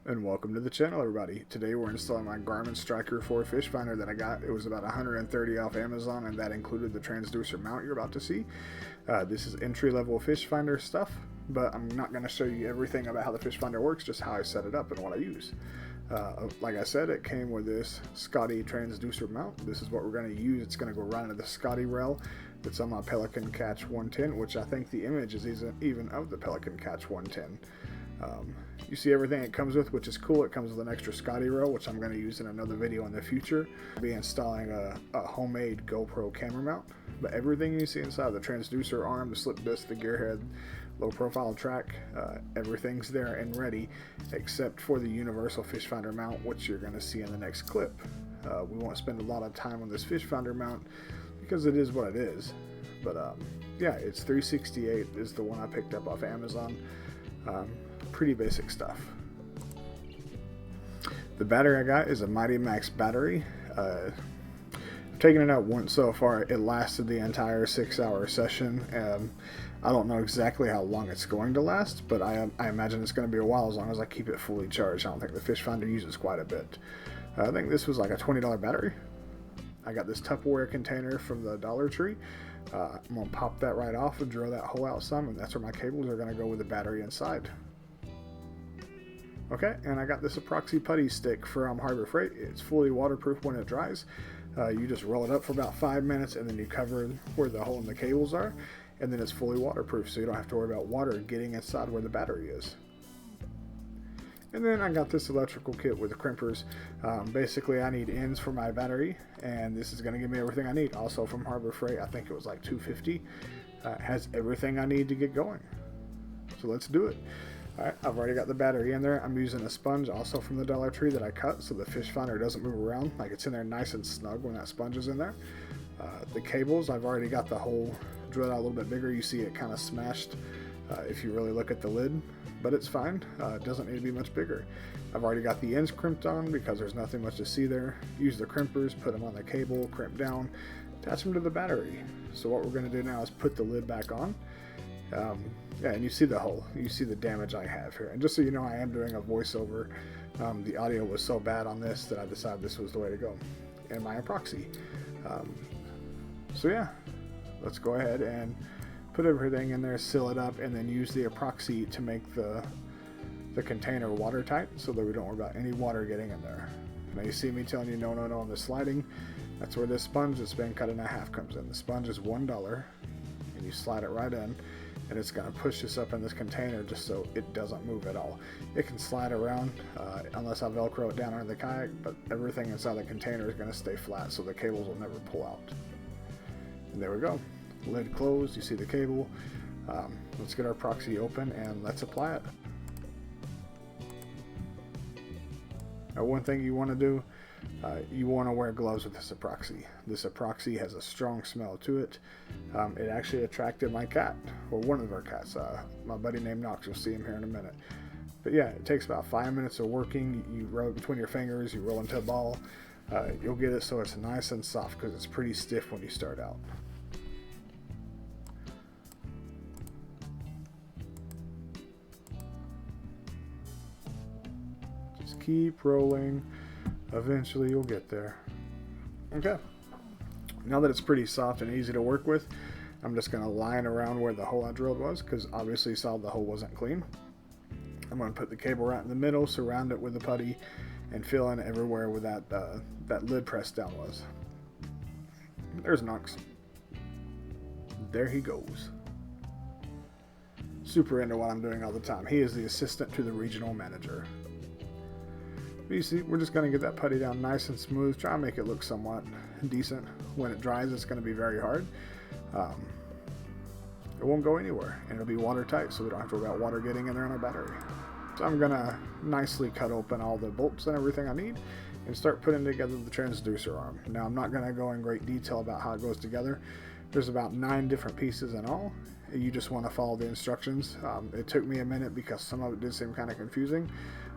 And welcome to the channel, everybody. Today we're installing my Garmin Striker 4 fish finder that I got. It was about $130 off Amazon, and that included the transducer mount you're about to see. This is entry-level fish finder stuff, but I'm not going to show you everything about how the fish finder works, just how I set it up and what I use. Like I said, it came with this Scotty transducer mount. This is what we're going to use. It's going to go right into the Scotty rail that's on my Pelican Catch 110, which I think the image is even of the Pelican Catch 110. You see everything it comes with, which is cool. It comes with an extra Scotty rail, which I'm going to use in another video in the future. I'll be installing a homemade GoPro camera mount, but everything you see inside, the transducer arm, the slip disc, the gear head, low profile track, everything's there and ready, except for the universal fish finder mount, which you're going to see in the next clip. We won't spend a lot of time on this fish finder mount because it is what it is, but yeah, it's $368 is the one I picked up off Amazon. Pretty basic stuff. The battery I got is a Mighty Max battery. I've taken it out once so far. It lasted the entire 6-hour session. I don't know exactly how long it's going to last, but I imagine it's going to be a while as long as I keep it fully charged. I don't think the fish finder uses quite a bit. I think this was like a $20 battery. I got this Tupperware container from the Dollar Tree. I'm going to pop that right off and drill that hole out some, and that's where my cables are going to go with the battery inside. Okay, and I got this Proxy putty stick from Harbor Freight. It's fully waterproof when it dries. You just roll it up for about 5 minutes, and then you cover where the hole in the cables are, and then it's fully waterproof, so you don't have to worry about water getting inside where the battery is. And then I got this electrical kit with the crimpers. Basically, I need ends for my battery, and this is going to give me everything I need. Also from Harbor Freight, I think it was like $250. It has everything I need to get going. So let's do it. Alright, I've already got the battery in there. I'm using a sponge also from the Dollar Tree that I cut so the fish finder doesn't move around. Like, it's in there nice and snug when that sponge is in there. The cables, I've already got the hole drilled out a little bit bigger. You see it kind of smashed if you really look at the lid, but it's fine. It doesn't need to be much bigger. I've already got the ends crimped on because there's nothing much to see there. Use the crimpers, put them on the cable, crimp down, attach them to the battery. So what we're going to do now is put the lid back on. Yeah, and you see the hole. You see the damage I have here. And just so you know, I am doing a voiceover. The audio was so bad on this that I decided this was the way to go. And my Proxy. So yeah, let's go ahead and put everything in there, seal it up, and then use the Proxy to make the container watertight so that we don't worry about any water getting in there. Now you see me telling you no on the sliding. That's where this sponge that's been cut in half comes in. The sponge is $1, and you slide it right in, and it's going to push this up in this container just so it doesn't move at all. It can slide around unless I velcro it down under the kayak, but everything inside the container is going to stay flat so the cables will never pull out. And there we go. Lid closed, you see the cable. Let's get our Proxy open and let's apply it. Now, one thing you want to do, you want to wear gloves with this Proxy. This Proxy has a strong smell to it. It actually attracted my cat, or one of our cats, my buddy named Knox. You'll see him here in a minute. But yeah, it takes about 5 minutes of working. You rub it between your fingers, you roll into a ball. You'll get it so it's nice and soft because it's pretty stiff when you start out. Just keep rolling. Eventually you'll get there. Okay, now that it's pretty soft and easy to work with, I'm just going to line around where the hole I drilled was, because obviously you saw the hole wasn't clean. I'm going to put the cable right in the middle, surround it with the putty, and fill in everywhere where that lid pressed down was. There's Knox. There he goes. Super into what I'm doing all the time. He is the assistant to the regional manager. But you see, we're just going to get that putty down nice and smooth, try and make it look somewhat decent. When it dries, it's going to be very hard. It won't go anywhere, and it'll be watertight, so we don't have to worry about water getting in there on our battery. So I'm going to nicely cut open all the bolts and everything I need and start putting together the transducer arm. Now, I'm not going to go in great detail about how it goes together. There's about 9 different pieces in all. You just want to follow the instructions. It took me a minute because some of it did seem kind of confusing,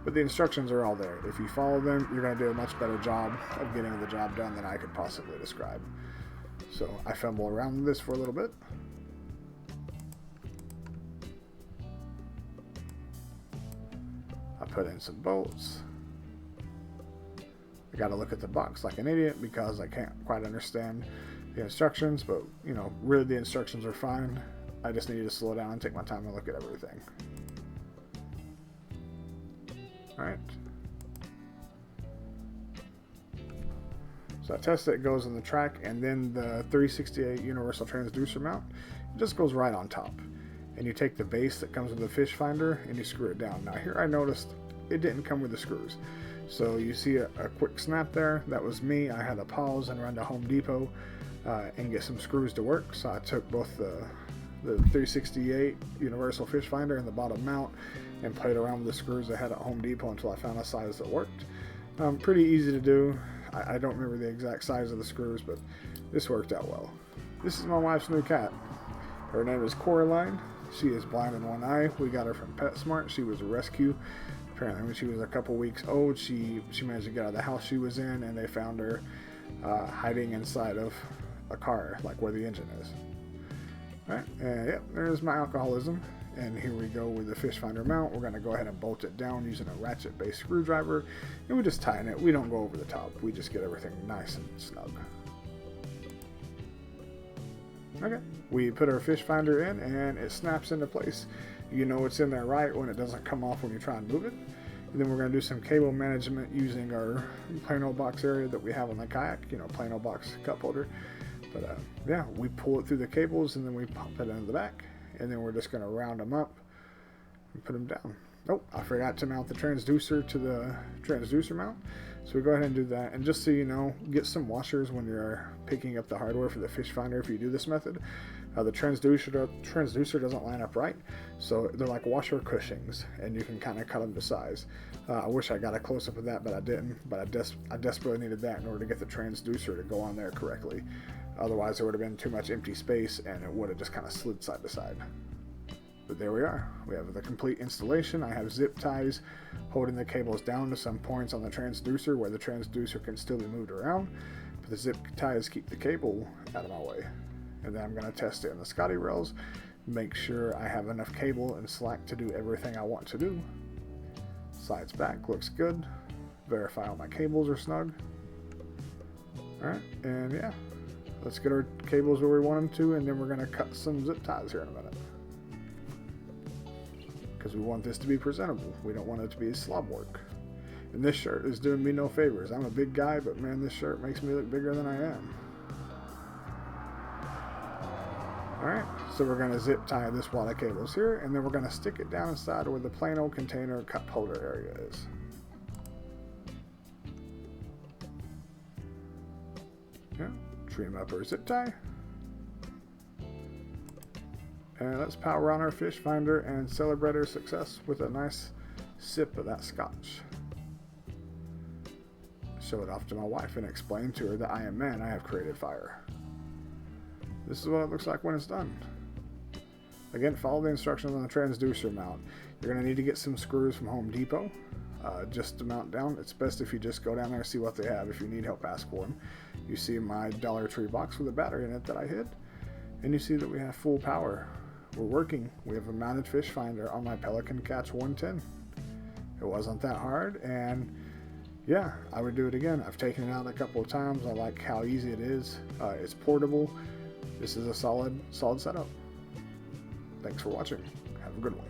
but the instructions are all there. If you follow them, you're going to do a much better job of getting the job done than I could possibly describe. So I fumble around with this for a little bit. I put in some bolts. I got to look at the box like an idiot because I can't quite understand the instructions, but you know, really the instructions are fine. I just need to slow down and take my time and look at everything. Alright. So I test it goes in the track, and then the 368 universal transducer mount, it just goes right on top. And you take the base that comes with the fish finder and you screw it down. Now here I noticed it didn't come with the screws. So you see a quick snap there. That was me. I had to pause and run to Home Depot and get some screws to work. So I took both the 368 universal fish finder and the bottom mount and played around with the screws I had at Home Depot until I found a size that worked. Pretty easy to do. I don't remember the exact size of the screws, but this worked out well. This is my wife's new cat. Her name is Coraline. She is blind in one eye. We got her from PetSmart. She was a rescue. Apparently when she was a couple weeks old, she managed to get out of the house she was in, and they found her hiding inside of a car, like where the engine is. Alright, and yep, there's my alcoholism. And here we go with the fish finder mount. We're going to go ahead and bolt it down using a ratchet-based screwdriver, and we just tighten it. We don't go over the top. We just get everything nice and snug. Okay, we put our fish finder in, and it snaps into place. You know it's in there right when it doesn't come off when you try and move it. And then we're going to do some cable management using our plain old box area that we have on the Kayak, you know, plain old box cup holder. But yeah, we pull it through the cables, and then we pump it into the back. And then we're just going to round them up and put them down. Oh, I forgot to mount the transducer to the transducer mount. So we go ahead and do that. And just so you know, get some washers when you're picking up the hardware for the fish finder if you do this method. The transducer doesn't line up right. So they're like washer cushings, and you can kind of cut them to size. I wish I got a close-up of that, but I didn't. But I desperately needed that in order to get the transducer to go on there correctly. Otherwise, there would have been too much empty space, and it would have just kind of slid side to side. But there we are. We have the complete installation. I have zip ties holding the cables down to some points on the transducer where the transducer can still be moved around. But the zip ties keep the cable out of my way. And then I'm going to test it in the Scotty rails, make sure I have enough cable and slack to do everything I want to do. Slides back, looks good. Verify all my cables are snug. Alright, and yeah. Let's get our cables where we want them to, and then we're going to cut some zip ties here in a minute. Because we want this to be presentable. We don't want it to be slob work. And this shirt is doing me no favors. I'm a big guy, but man, this shirt makes me look bigger than I am. Alright, so we're going to zip tie this wad of cables here, and then we're going to stick it down inside where the plain old container cup holder area is. Yeah. Trim up our zip tie, and let's power on our fish finder and celebrate our success with a nice sip of that scotch. Show it off to my wife and explain to her that I am man, I have created fire. This is what it looks like when it's done. Again, follow the instructions on the transducer mount. You're going to need to get some screws from Home Depot just to mount down. It's best if you just go down there and see what they have. If you need help, ask for them. You see my Dollar Tree box with a battery in it that I hid, and you see that we have full power. We're working. We have a mounted fish finder on my Pelican Catch 110. It wasn't that hard, and yeah, I would do it again. I've taken it out a couple of times. I like how easy it is. It's portable. This is a solid setup. Thanks for watching. Have a good one.